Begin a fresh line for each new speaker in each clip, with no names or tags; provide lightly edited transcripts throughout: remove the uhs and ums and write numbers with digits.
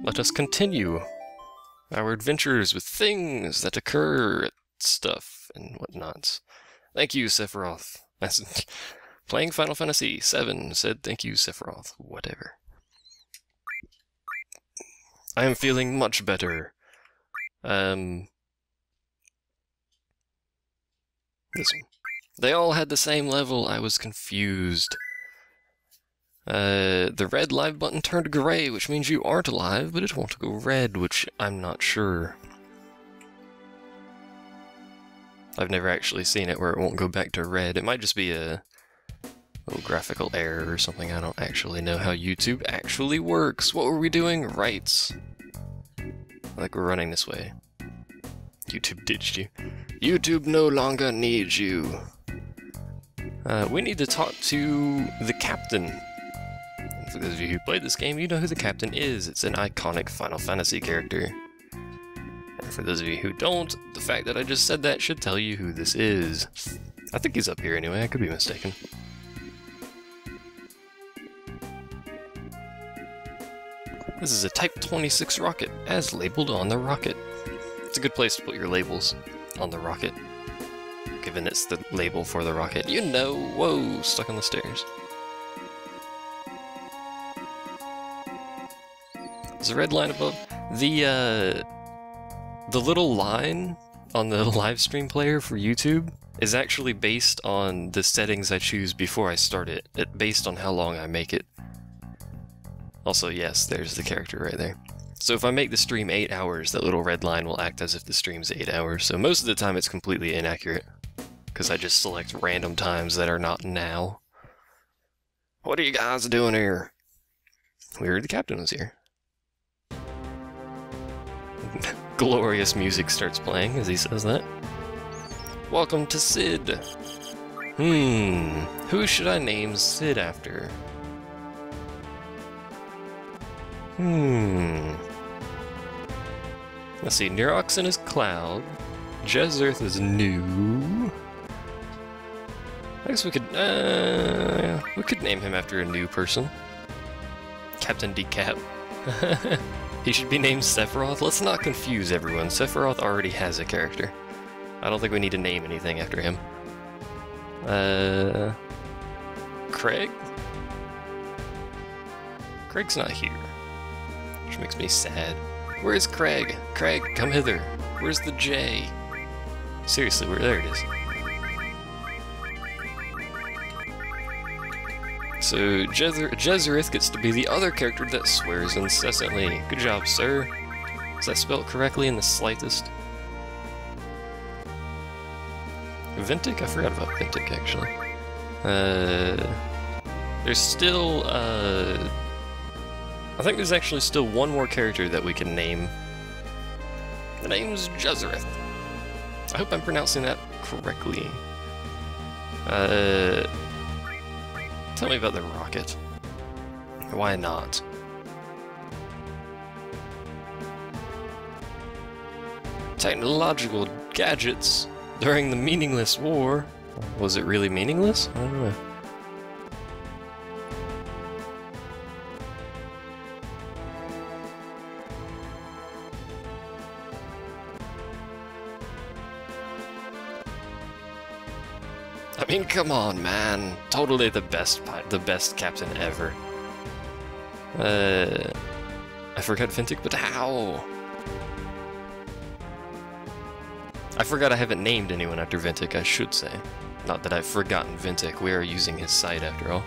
let us continue our adventures with things that occur, stuff, and whatnot. Thank you, Sephiroth. Playing Final Fantasy VII said thank you, Sephiroth. Whatever. I am feeling much better. This one. They all had the same level. I was confused. The red live button turned gray, which means you aren't alive, but it won't go red, which I'm not sure. I've never actually seen it where it won't go back to red. It might just be a little graphical error or something. I don't actually know how YouTube actually works. What were we doing? Rights. Like we're running this way. YouTube ditched you. YouTube no longer needs you. We need to talk to the captain. And for those of you who played this game, you know who the captain is. It's an iconic Final Fantasy character. And for those of you who don't, the fact that I just said that should tell you who this is. I think he's up here anyway, I could be mistaken. This is a Type 26 rocket, as labeled on the rocket. It's a good place to put your labels on the rocket, given it's the label for the rocket. You know, whoa, stuck on the stairs. There's a red line above. The little line on the live stream player for YouTube is actually based on the settings I choose before I start it, based on how long I make it. Also, yes, there's the character right there. So if I make the stream 8 hours, that little red line will act as if the stream's 8 hours. So most of the time it's completely inaccurate, because I just select random times that are not now. What are you guys doing here? We heard the captain was here. Glorious music starts playing as he says that. Welcome to Sid. Who should I name Sid after? Let's see, Neuroxen is Cloud. Jezerth is New. I guess we could name him after a new person. Captain Decap. He should be named Sephiroth. Let's not confuse everyone. Sephiroth already has a character. I don't think we need to name anything after him. Craig? Craig's not here, which makes me sad. Where's Craig? Craig, come hither. Where's the J? Seriously, there it is. So, Jezerith gets to be the other character that swears incessantly. Good job, sir. Is that spelled correctly in the slightest? Ventic? I forgot about Ventic, actually. There's still, I think there's actually still one more character that we can name. The name's Jezerith. I hope I'm pronouncing that correctly. Tell me about the rocket. Why not? Technological gadgets during the meaningless war. Was it really meaningless? I don't know. I mean, come on, man. Totally the best captain ever. I forgot Ventic, but how? I forgot I haven't named anyone after Ventic, I should say. Not that I've forgotten Ventic, we are using his site after all.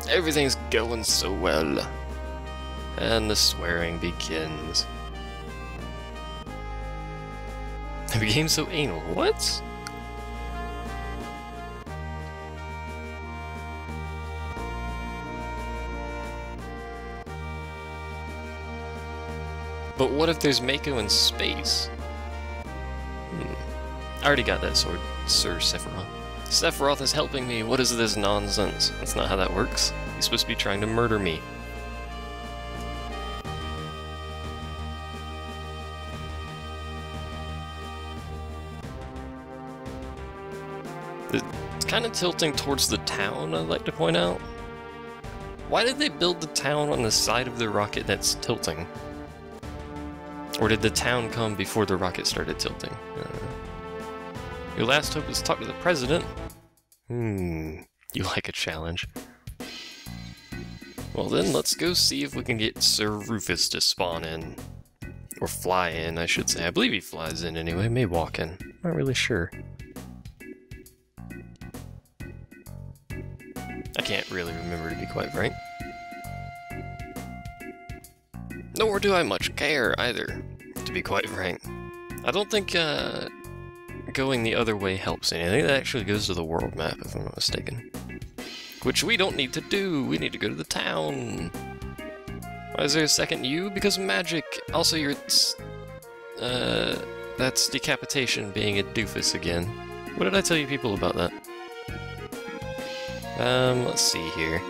Everything's going so well. And the swearing begins. I became so anal. What? But what if there's Mako in space? I already got that sword, Sir Sephiroth. Sephiroth is helping me. What is this nonsense? That's not how that works. He's supposed to be trying to murder me. It's kind of tilting towards the town, I'd like to point out. Why did they build the town on the side of the rocket that's tilting? Or did the town come before the rocket started tilting? Your last hope is to talk to the president? You like a challenge. Well then, let's go see if we can get Sir Rufus to spawn in. Or fly in, I should say. I believe he flies in anyway, may walk in. Not really sure. I can't really remember, to be quite frank. Nor do I much care, either, to be quite frank. I don't think going the other way helps anything. That actually goes to the world map, if I'm not mistaken. Which we don't need to do. We need to go to the town. Why is there a second U? Because magic. Also, that's decapitation being a doofus again. What did I tell you people about that? Let's see here.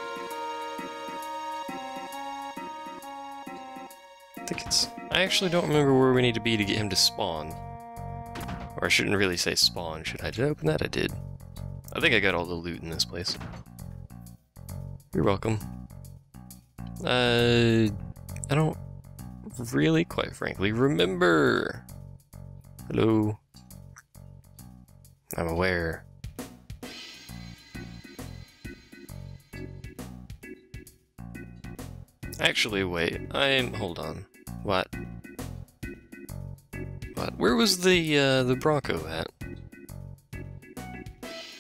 I actually don't remember where we need to be to get him to spawn. Or I shouldn't really say spawn, should I? Did I open that? I did. I think I got all the loot in this place. You're welcome. I don't really, quite frankly, remember. Hello. I'm aware. Actually, wait. Hold on. What? What? Where was the Bronco at?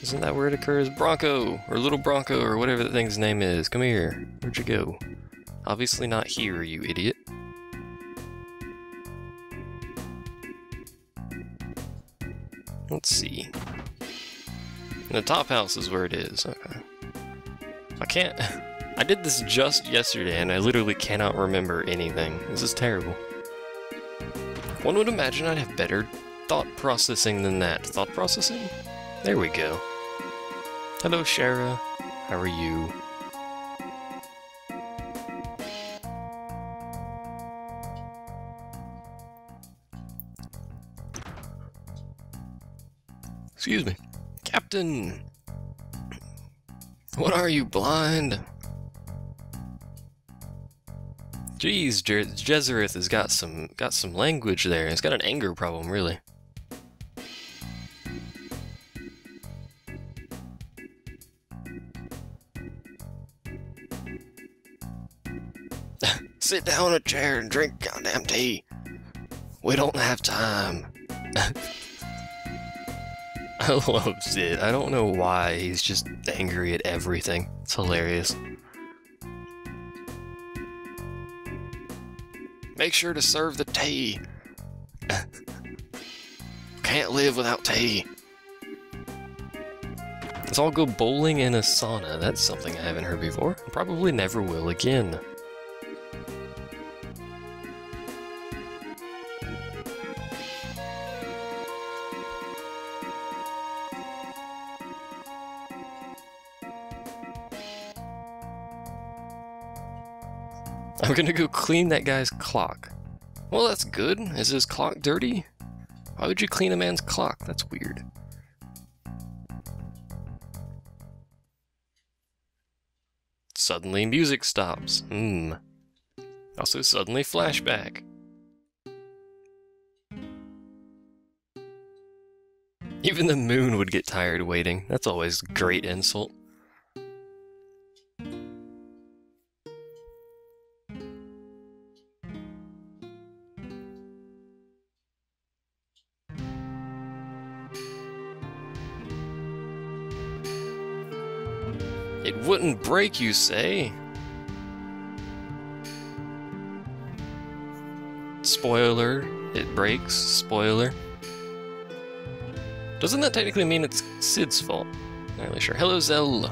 Isn't that where it occurs? Bronco! Or Little Bronco, or whatever the thing's name is. Come here. Where'd you go? Obviously not here, you idiot. Let's see. The top house is where it is. Okay. I can't... I did this just yesterday, and I literally cannot remember anything. This is terrible. One would imagine I'd have better thought processing than that. Thought processing? There we go. Hello, Shara. How are you? Excuse me. Captain! What are you, blind? Jeez, Jezereth has got some language there. It's got an anger problem, really. Sit down in a chair and drink goddamn tea. We don't have time. I love Sid. I don't know why. He's just angry at everything. It's hilarious. Make sure to serve the tea. Can't live without tea. Let's all go bowling in a sauna. That's something I haven't heard before. Probably never will again. I'm gonna go clean that guy's clock. Well, that's good. Is his clock dirty? Why would you clean a man's clock? That's weird. Suddenly music stops. Also suddenly flashback. Even the moon would get tired waiting. That's always a great insult. It wouldn't break, you say? Spoiler, it breaks. Spoiler. Doesn't that technically mean it's Sid's fault? Not really sure. Hello, Zell.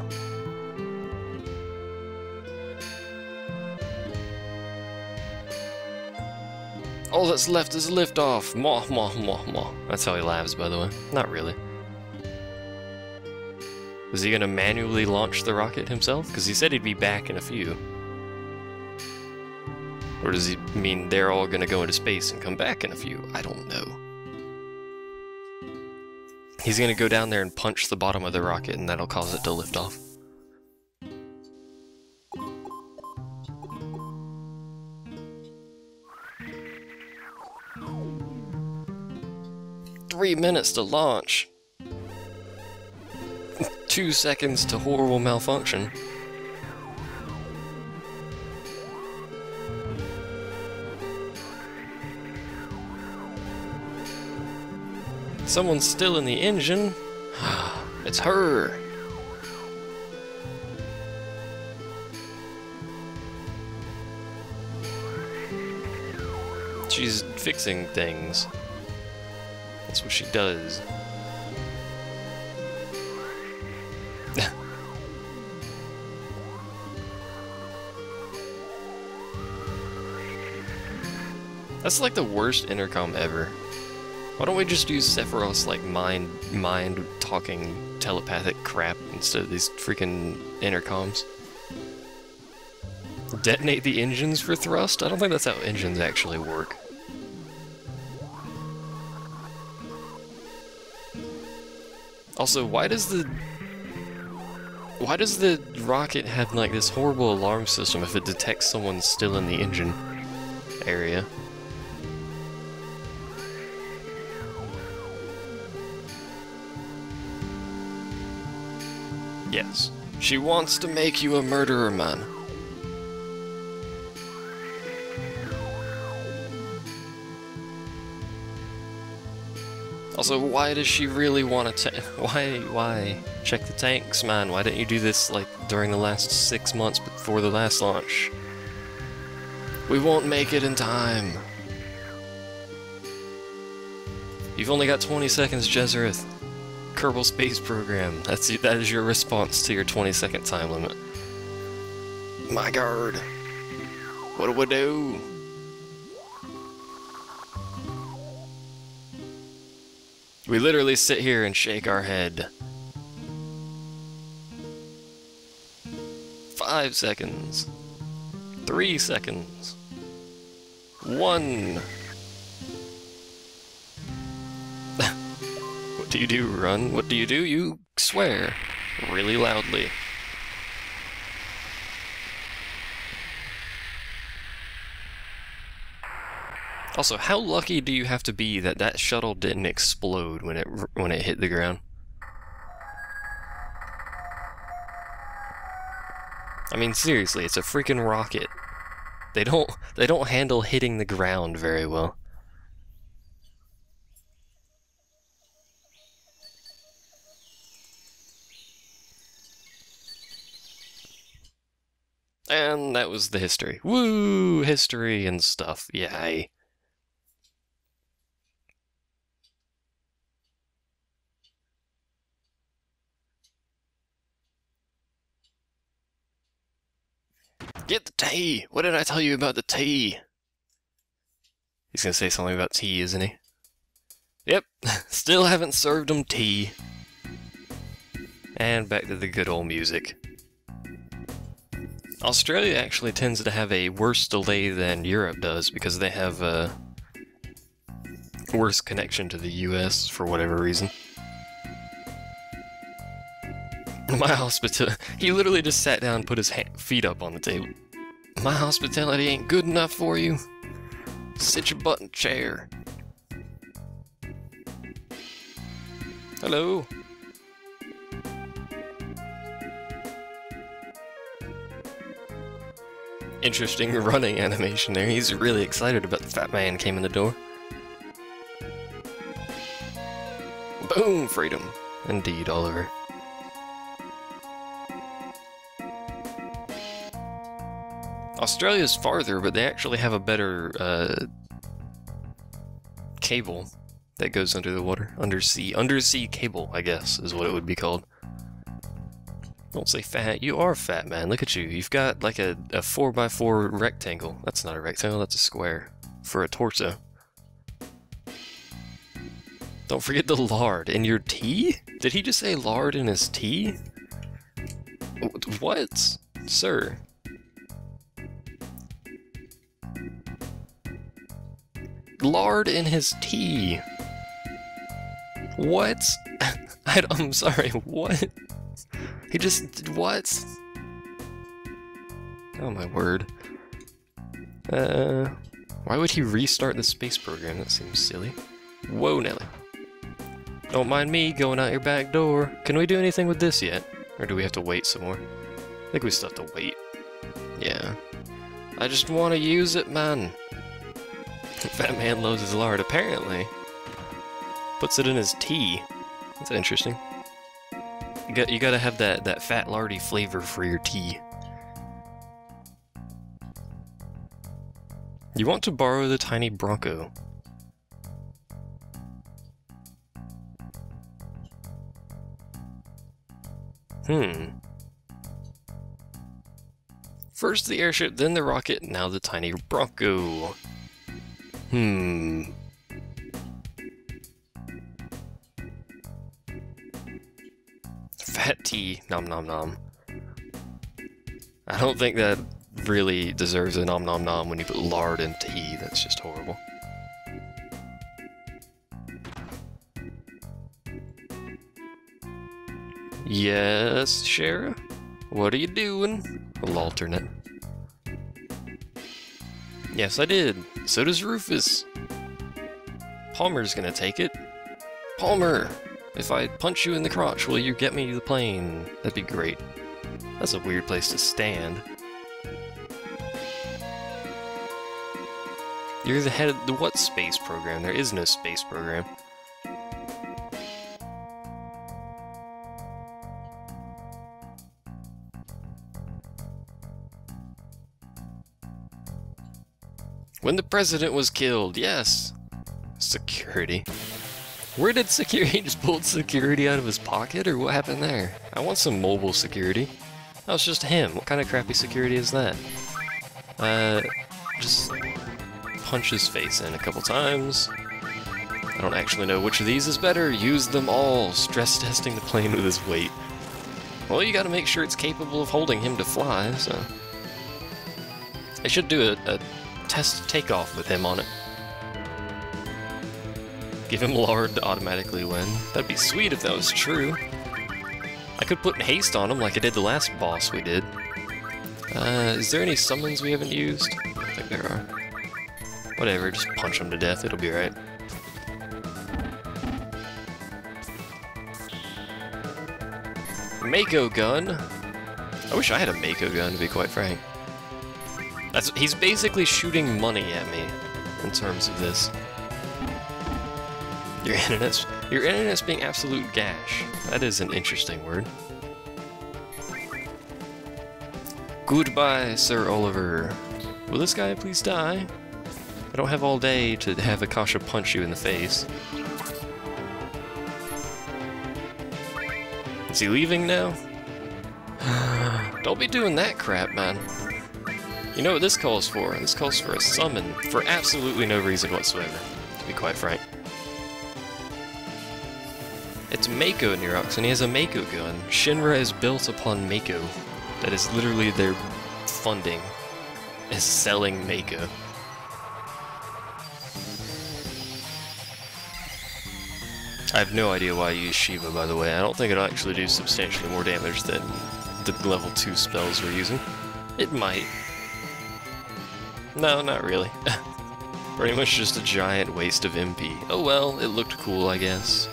All that's left is liftoff. Mwah, mwah, mwah, mwah. That's how he laughs, by the way. Not really. Is he gonna manually launch the rocket himself? Because he said he'd be back in a few. Or does he mean they're all gonna go into space and come back in a few? I don't know. He's gonna go down there and punch the bottom of the rocket and that'll cause it to lift off. 3 minutes to launch. 2 seconds to horrible malfunction. Someone's still in the engine. It's her. She's fixing things. That's what she does. That's like the worst intercom ever. Why don't we just use Sephiroth's like mind talking telepathic crap instead of these freaking intercoms? Detonate the engines for thrust? I don't think that's how engines actually work. Also, why does the rocket have like this horrible alarm system if it detects someone still in the engine area? Yes, she wants to make you a murderer, man. Also, why does she really want to why? Check the tanks, man. Why didn't you do this, like, during the last 6 months before the last launch? We won't make it in time. You've only got 20 seconds, Jezereth. Kerbal Space Program. That is your response to your 20-second time limit. My god. What do we do? We literally sit here and shake our head. 5 seconds. 3 seconds. 1. What do you do, run? What do? You swear. Really loudly. Also, how lucky do you have to be that that shuttle didn't explode when it hit the ground? I mean, seriously, it's a freaking rocket. They don't handle hitting the ground very well. And that was the history. Woo! History and stuff. Yay. Get the tea! What did I tell you about the tea? He's gonna say something about tea, isn't he? Yep, still haven't served him tea. And back to the good old music. Australia actually tends to have a worse delay than Europe does because they have a worse connection to the US for whatever reason. My hospitality... He literally just sat down and put his feet up on the table. My hospitality ain't good enough for you? Sit your butt in a chair. Hello? Interesting running animation there. He's really excited about the fat man came in the door. Boom! Freedom. Indeed, Oliver. Australia's farther, but they actually have a better cable that goes under the water. Undersea cable, I guess, is what it would be called. Don't say fat. You are fat, man. Look at you. You've got like a 4x4 rectangle. That's not a rectangle, that's a square. For a torso. Don't forget the lard in your tea? Did he just say lard in his tea? What? Sir. Lard in his tea. What? I'm sorry, what? He just... what? Oh my word. Why would he restart the space program? That seems silly. Whoa, Nelly. Don't mind me going out your back door. Can we do anything with this yet? Or do we have to wait some more? I think we still have to wait. Yeah. I just want to use it, man. Fat man loves his lard, apparently. Puts it in his tea. That's interesting. You gotta have that fat lardy flavor for your tea. You want to borrow the tiny Bronco. First the airship, then the rocket, now the tiny Bronco. Fat tea, nom nom nom. I don't think that really deserves a nom nom nom when you put lard in tea. That's just horrible. Yes, Sheriff? What are you doing? We'll alternate. Yes, I did. So does Rufus. Palmer's gonna take it. Palmer! If I punch you in the crotch, will you get me the plane? That'd be great. That's a weird place to stand. You're the head of the what space program? There is no space program. When the president was killed, yes! Security. Where did security just pull security out of his pocket, or what happened there? I want some mobile security. That was just him. What kind of crappy security is that? Just punch his face in a couple times. I don't actually know which of these is better. Use them all. Stress testing the plane with his weight. Well, you gotta make sure it's capable of holding him to fly, so... I should do a test takeoff with him on it. Give him lard to automatically win. That'd be sweet if that was true. I could put haste on him like I did the last boss we did. Is there any summons we haven't used? I don't think there are. Whatever, just punch him to death, it'll be right. Mako gun! I wish I had a Mako gun, to be quite frank. He's basically shooting money at me, in terms of this. Your internet's being absolute gash. That is an interesting word. Goodbye, Sir Oliver. Will this guy please die? I don't have all day to have Akasha punch you in the face. Is he leaving now? Don't be doing that crap, man. You know what this calls for? This calls for a summon for absolutely no reason whatsoever, to be quite frank. It's Mako Nerox, and he has a Mako gun. Shinra is built upon Mako. That is literally their funding, is selling Mako. I have no idea why I use Shiva, by the way. I don't think it'll actually do substantially more damage than the level 2 spells we're using. It might. No, not really. Pretty much just a giant waste of MP. Oh well, it looked cool, I guess.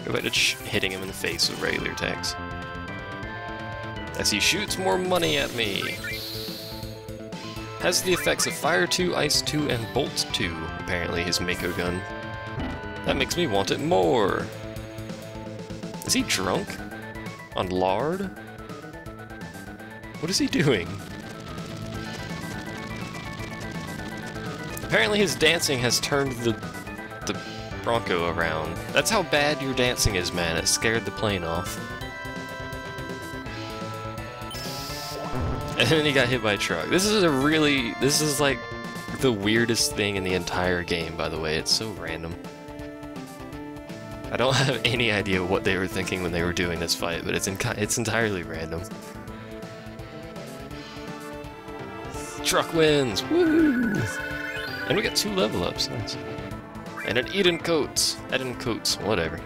Go back to hitting him in the face with regular attacks. As he shoots more money at me. Has the effects of Fire 2, Ice 2, and Bolt 2, apparently, his Mako gun. That makes me want it more. Is he drunk? On lard? What is he doing? Apparently his dancing has turned the Bronco around. That's how bad your dancing is, man. It scared the plane off. And then he got hit by a truck. This is like the weirdest thing in the entire game, by the way. It's so random. I don't have any idea what they were thinking when they were doing this fight, but it's entirely random. Truck wins! Woo! And we got 2 level ups, nice. And an Eden Coates, whatever.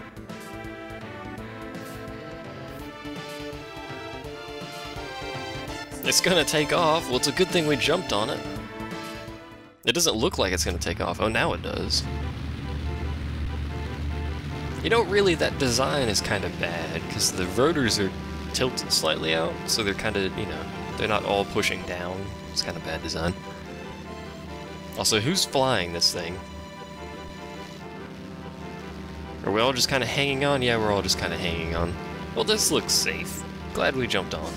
It's gonna take off. Well, it's a good thing we jumped on it. It doesn't look like it's gonna take off. Oh, now it does. You know, really, that design is kind of bad, because the rotors are tilted slightly out, so they're kind of, you know, they're not all pushing down. It's kind of bad design. Also, who's flying this thing? Are we all just kind of hanging on? Yeah, we're all just kind of hanging on. Well, this looks safe. Glad we jumped on.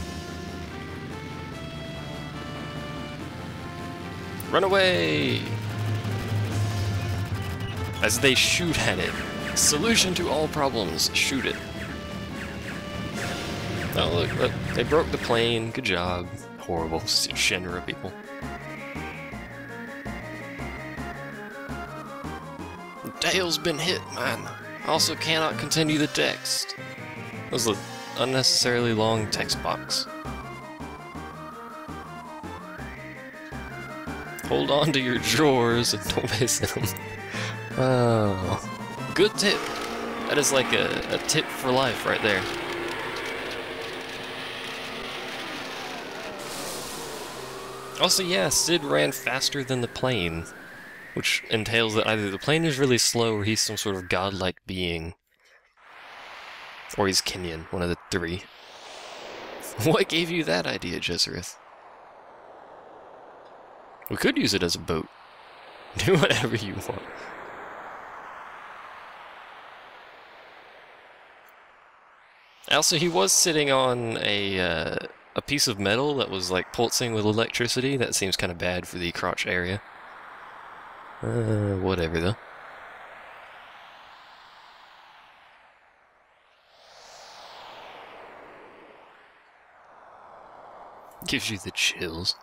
Run away! As they shoot at it. Solution to all problems, shoot it. Oh, look, they broke the plane. Good job. Horrible Shinra people. The tail's been hit, man. Also cannot continue the text. That was an unnecessarily long text box. Hold on to your drawers and don't miss them. Oh. Good tip. That is like a tip for life right there. Also, yeah, Sid ran faster than the plane, which entails that either the plane is really slow or he's some sort of godlike being. Or he's Kenyan, one of the three. What gave you that idea, Jezreth? We could use it as a boat. Do whatever you want. Also, he was sitting on a piece of metal that was like pulsing with electricity. That seems kind of bad for the crotch area. Whatever though. Gives you the chills.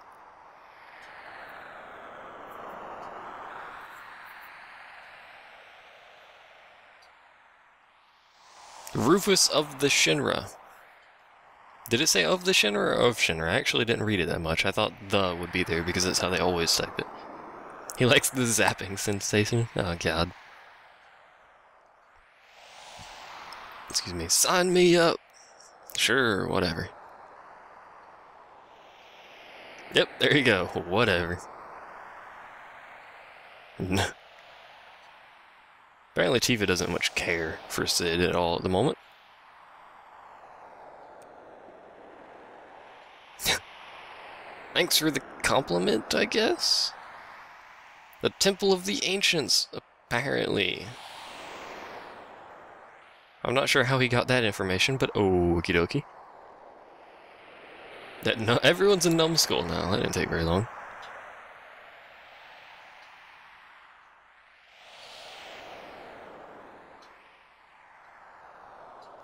Rufus of the Shinra. Did it say of the Shinra or of Shinra? I actually didn't read it that much. I thought the would be there because that's how they always type it. He likes the zapping sensation. Oh god. Excuse me. Sign me up! Sure, whatever. Yep, there you go. Whatever. Apparently Tifa doesn't much care for Sid at all at the moment. Thanks for the compliment, I guess? The Temple of the Ancients, apparently. I'm not sure how he got that information, but okie dokie. Everyone's a numbskull now, that didn't take very long.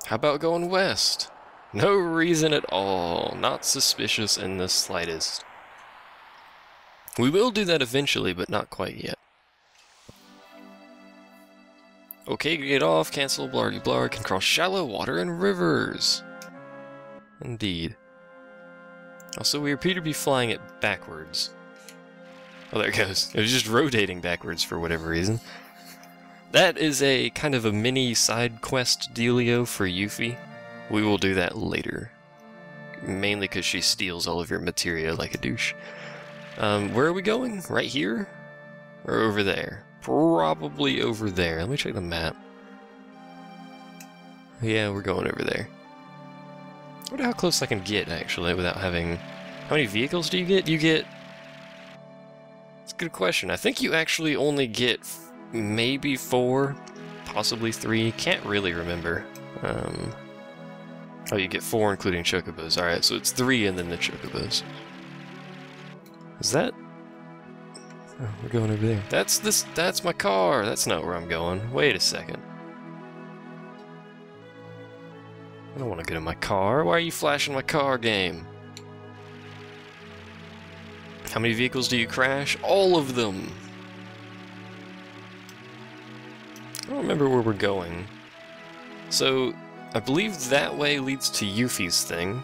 How about going west? No reason at all. Not suspicious in the slightest. We will do that eventually, but not quite yet. Okay, get off, cancel, blargy blar, can cross shallow water and rivers. Indeed. Also, we appear to be flying it backwards. Oh, there it goes. It was just rotating backwards for whatever reason. That is a kind of a mini side quest dealio for Yuffie. We will do that later. Mainly because she steals all of your materia like a douche. Where are we going? Right here? Or over there? Probably over there. Let me check the map. Yeah, we're going over there. I wonder how close I can get, actually, without having... How many vehicles do you get? You get... It's a good question. I think you actually only get maybe 4, possibly 3. Can't really remember. Oh, you get 4 including chocobos. Alright, so it's 3 and then the chocobos. Is that... Oh, we're going over there. That's my car! That's not where I'm going. Wait a second. I don't want to get in my car. Why are you flashing my car, game? How many vehicles do you crash? All of them! I don't remember where we're going. So, I believe that way leads to Yuffie's thing.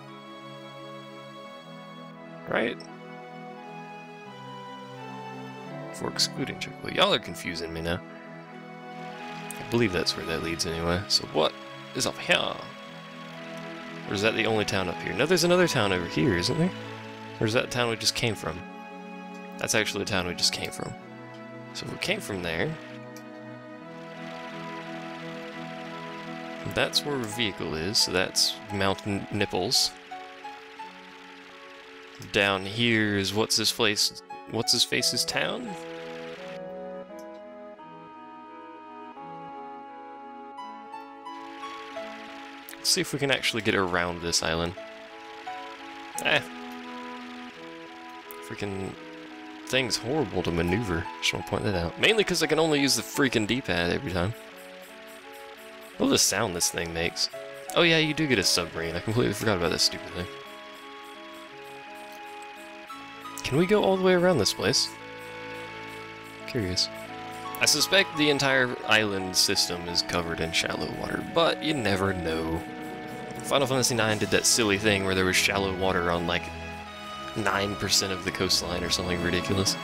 Right? For excluding Chocobo. Y'all are confusing me now. I believe that's where that leads anyway. So what is up here? Or is that the only town up here? No, there's another town over here, isn't there? Or is that the town we just came from? That's actually the town we just came from. So if we came from there... that's where vehicle is, so that's mountain nipples. Down here is what's his face's town? Let's see if we can actually get around this island. Freaking thing's horrible to maneuver. Just want to point that out. Mainly because I can only use the freaking D-pad every time. What the sound this thing makes. Oh yeah, you do get a submarine. I completely forgot about that stupid thing. Can we go all the way around this place? Curious. I suspect the entire island system is covered in shallow water, but you never know. Final Fantasy IX did that silly thing where there was shallow water on like 9% of the coastline or something ridiculous.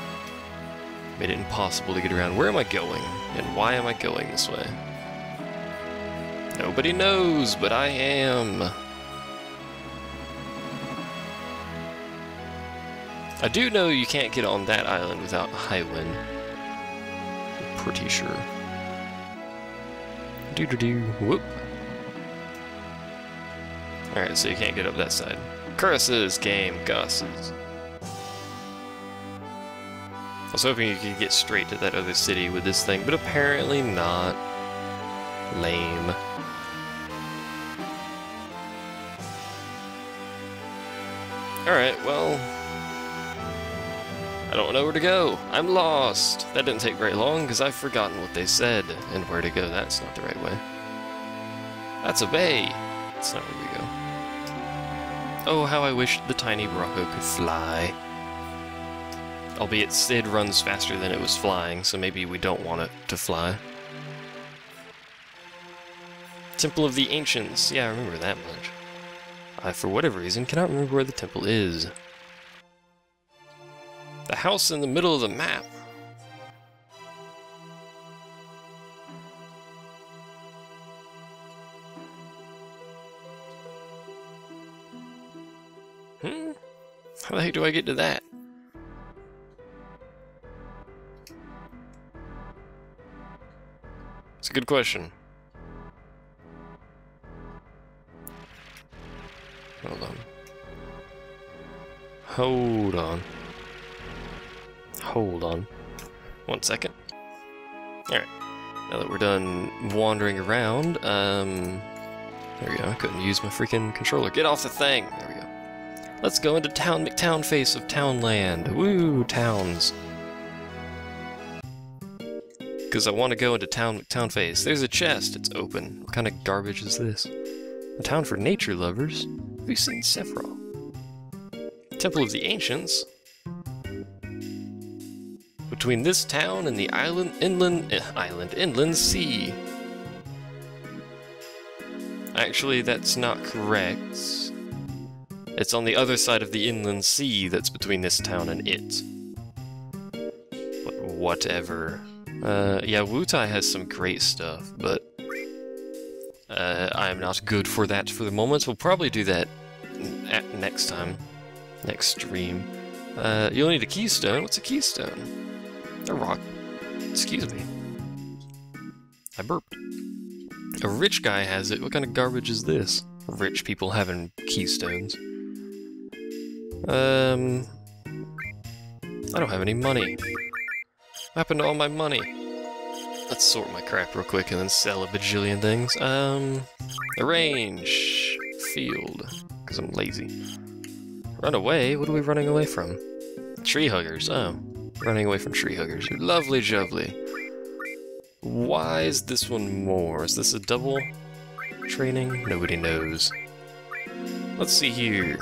Made it impossible to get around. Where am I going? And why am I going this way? Nobody knows, but I am. I do know you can't get on that island without high wind. I'm pretty sure. Doo-doo-doo. Whoop. Alright, so you can't get up that side. Curses, game, gusses. I was hoping you could get straight to that other city with this thing, but apparently not. Lame. Alright, well... I don't know where to go. I'm lost. That didn't take very long, because I've forgotten what they said. And where to go, that's not the right way. That's a bay. That's not where we go. Oh, how I wish the tiny Rocco could fly. Albeit Sid runs faster than it was flying, so maybe we don't want it to fly. Temple of the Ancients. Yeah, I remember that much. I, for whatever reason, cannot remember where the temple is. The house in the middle of the map. How the heck do I get to that? It's a good question. Hold on. Hold on. Hold on. 1 second. Alright. Now that we're done wandering around, there we go. I couldn't use my freaking controller. Get off the thing! There we go. Let's go into Town McTownface of Townland. Woo, towns. Because I want to go into Town McTownface. There's a chest. It's open. What kind of garbage is this? A town for nature lovers? Have you seen Sephiroth? Temple of the Ancients? Between this town and the inland sea. Actually, that's not correct. It's on the other side of the inland sea that's between this town and it. But whatever. Yeah, Wutai has some great stuff, but I am not good for that for the moment. We'll probably do that next time. Next stream. You'll need a keystone. What's a keystone? A rock. Excuse me. I burped. A rich guy has it. What kind of garbage is this? Rich people having keystones. I don't have any money. What happened to all my money? Let's sort my crap real quick and then sell a bajillion things. Arrange. Field. Because I'm lazy. Run away? What are we running away from? Tree huggers. Oh. Running away from tree huggers. Lovely jubbly. Why is this one more? Is this a double training? Nobody knows. Let's see here.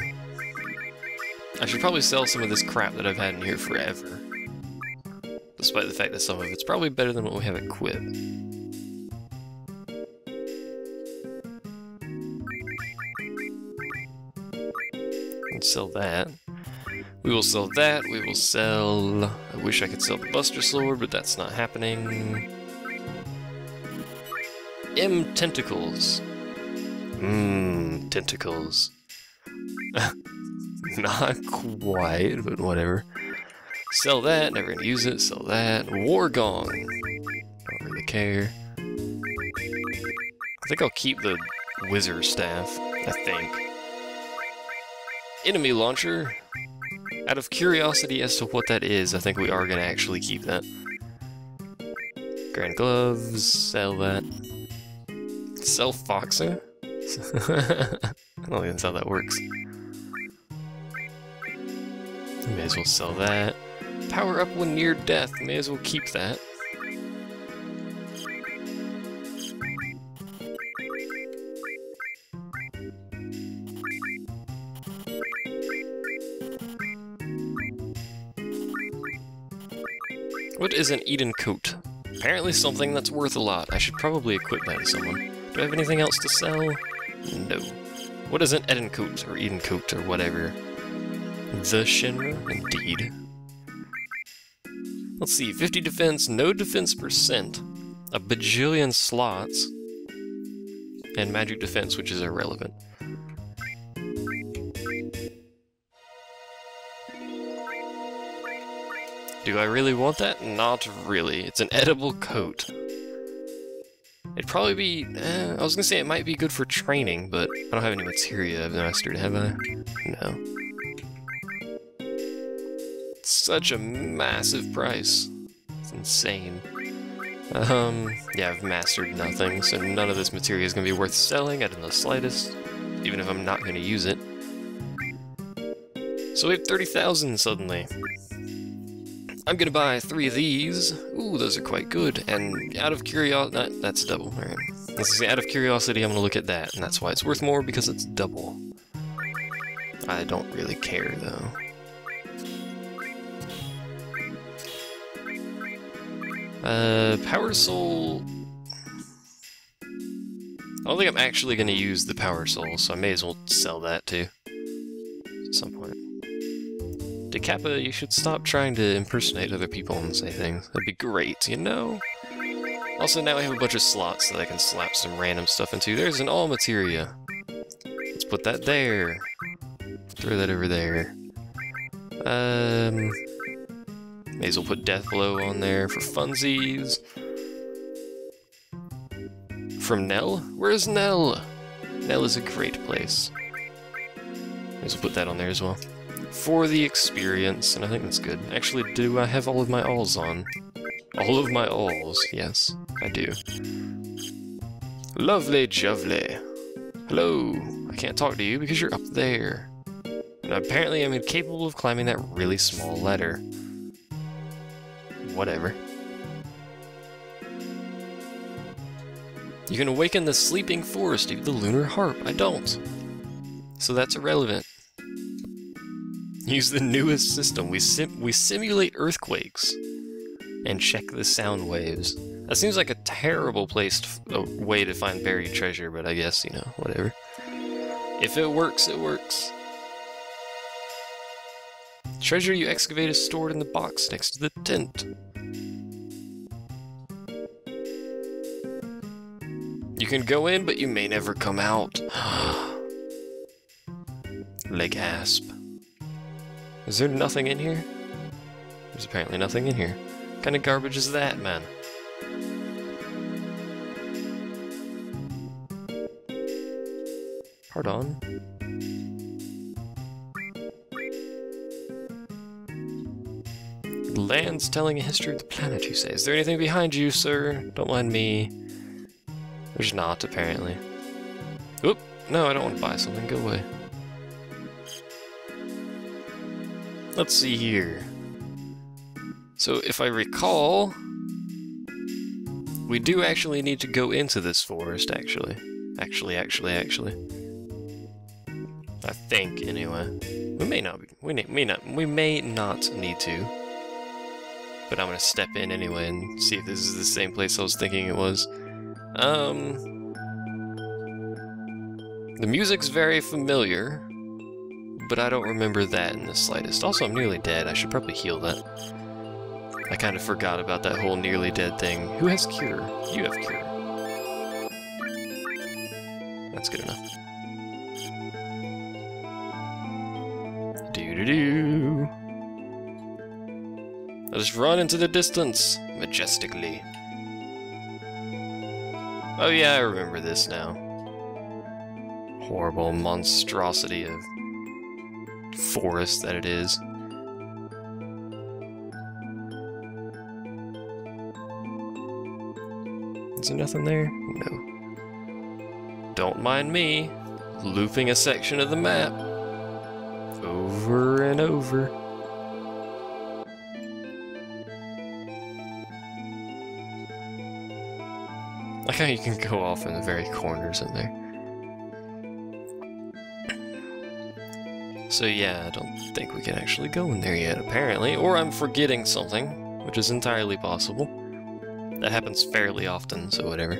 I should probably sell some of this crap that I've had in here forever. Despite the fact that some of it's probably better than what we have equipped. Let's sell that. We will sell that. We will sell... I wish I could sell the Buster Sword, but that's not happening. Tentacles. Tentacles. Not quite, but whatever. Sell that, never gonna use it. Sell that. War Gong. Don't really care. think I'll keep the wizard staff, I think. Enemy launcher. Out of curiosity as to what that is, I think we are going to actually keep that. Grand gloves, sell that. Sell Foxer? I don't think that's how that works. May as well sell that. Power up when near death, may as well keep that. What is an Eden coat? Apparently something that's worth a lot. I should probably equip that to someone. Do I have anything else to sell? No. What is an Eden coat, or Eden coat, or whatever? The Shinra? Indeed. Let's see, 50 defense, no defense percent, a bajillion slots, and magic defense, which is irrelevant. Do I really want that? Not really. It's an edible coat. It'd probably be... I was gonna say it might be good for training, but I don't have any materia I've mastered, have I? No. It's such a massive price. It's insane. Yeah, I've mastered nothing, so none of this materia is gonna be worth selling at the slightest, even if I'm not gonna use it. So we have 30,000 suddenly. I'm gonna buy 3 of these. Ooh, those are quite good. And out of curiosity, that's double. All right. Let's see. Out of curiosity, I'm gonna look at that, and that's why it's worth more, because it's double. I don't really care though. Power Soul. I don't think I'm actually gonna use the Power Soul, so I may as well sell that too at some point. Decappa, you should stop trying to impersonate other people and say things. That'd be great, you know? Also, now I have a bunch of slots that I can slap some random stuff into. There's an all materia. Let's put that there. Throw that over there. May as well put Deathblow on there for funsies. From Nell? Where's Nell? Nell is a great place. May as well put that on there as well. For the experience, and I think that's good. Actually, do I have all of my alls on? All of my alls, yes, I do. Lovely jovely. Hello. I can't talk to you because you're up there. And apparently I'm incapable of climbing that really small ladder. Whatever. You can awaken the sleeping forest with the lunar harp. I don't. So that's irrelevant. Use the newest system. We simulate earthquakes and check the sound waves. That seems like a terrible way to find buried treasure, but I guess, you know, whatever. If it works, it works. Treasure you excavate is stored in the box next to the tent. You can go in, but you may never come out. Leg asp. Is there nothing in here? There's apparently nothing in here. What kind of garbage is that, man? Pardon? The land's telling a history of the planet, you say. Is there anything behind you, sir? Don't mind me. There's not, apparently. Oop! No, I don't want to buy something. Go away. Let's see here. So, if I recall, we do actually need to go into this forest, actually. Actually. I think, anyway. We may not. We may not need to. But I'm gonna step in anyway and see if this is the same place I was thinking it was. The music's very familiar, but I don't remember that in the slightest. Also, I'm nearly dead. I should probably heal that. I kind of forgot about that whole nearly dead thing. Who has cure? You have cure. That's good enough. Doo-doo-doo. I'll just run into the distance, majestically. Oh yeah, I remember this now. Horrible monstrosity of forest that it is. Is there nothing there? No. Don't mind me looping a section of the map over and over. Like how you can go off in the very corners in there. So yeah, I don't think we can actually go in there yet, apparently. Or I'm forgetting something, which is entirely possible. That happens fairly often, so whatever.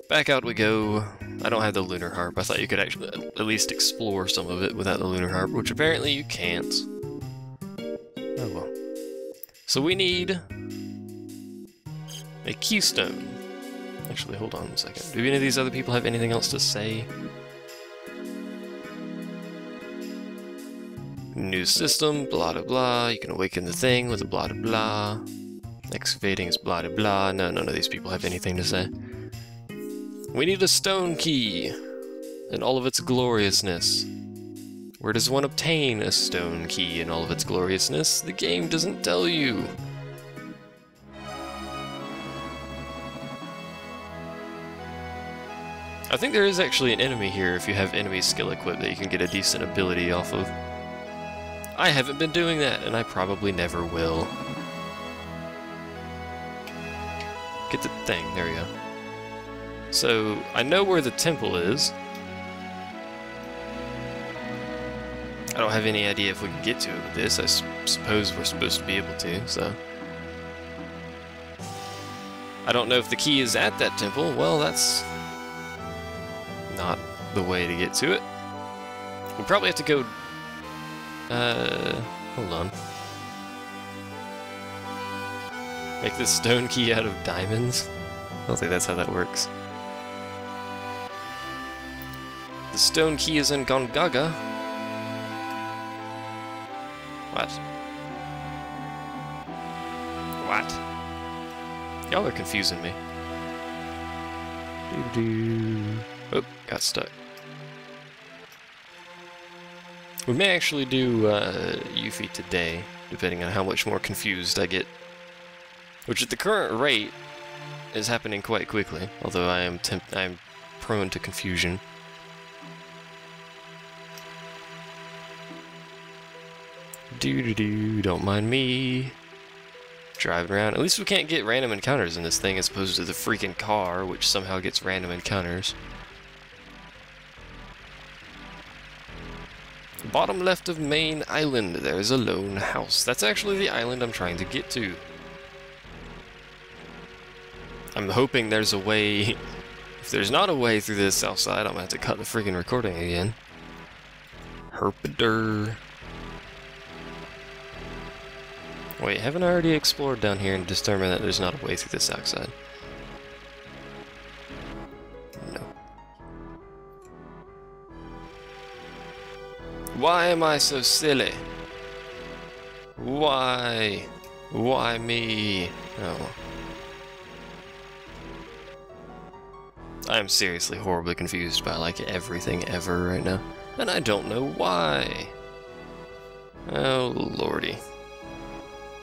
Back out we go. I don't have the lunar harp. I thought you could actually at least explore some of it without the lunar harp, which apparently you can't. Oh well. So we need a keystone. Actually, hold on a second. Do any of these other people have anything else to say? New system, blah blah blah. You can awaken the thing with a blah blah blah. Excavating is blah blah blah. No, none of these people have anything to say. We need a stone key in all of its gloriousness. Where does one obtain a stone key in all of its gloriousness? The game doesn't tell you. I think there is actually an enemy here if you have enemy skill equipped that you can get a decent ability off of. I haven't been doing that, and I probably never will. Get the thing, there we go. So, I know where the temple is. I don't have any idea if we can get to it with this. I suppose we're supposed to be able to, so... I don't know if the key is at that temple. Well, that's... not the way to get to it. We probably have to go... hold on. Make this stone key out of diamonds? I don't think that's how that works. The stone key is in Gongaga. What? What? Y'all are confusing me. Doo-doo. Oh, got stuck. We may actually do Yuffie today, depending on how much more confused I get. Which at the current rate is happening quite quickly, although I am prone to confusion. Doo-doo-doo, don't mind me. Driving around. At least we can't get random encounters in this thing as opposed to the freaking car, which somehow gets random encounters. Bottom left of main island, there is a lone house. That's actually the island I'm trying to get to. I'm hoping there's a way... If there's not a way through this south side, I'm gonna have to cut the freaking recording again. Herpader. Wait, haven't I already explored down here and determined that there's not a way through this south side? No. Why am I so silly? Why? Why me? Oh. I am seriously horribly confused by like everything ever right now. And I don't know why. Oh lordy.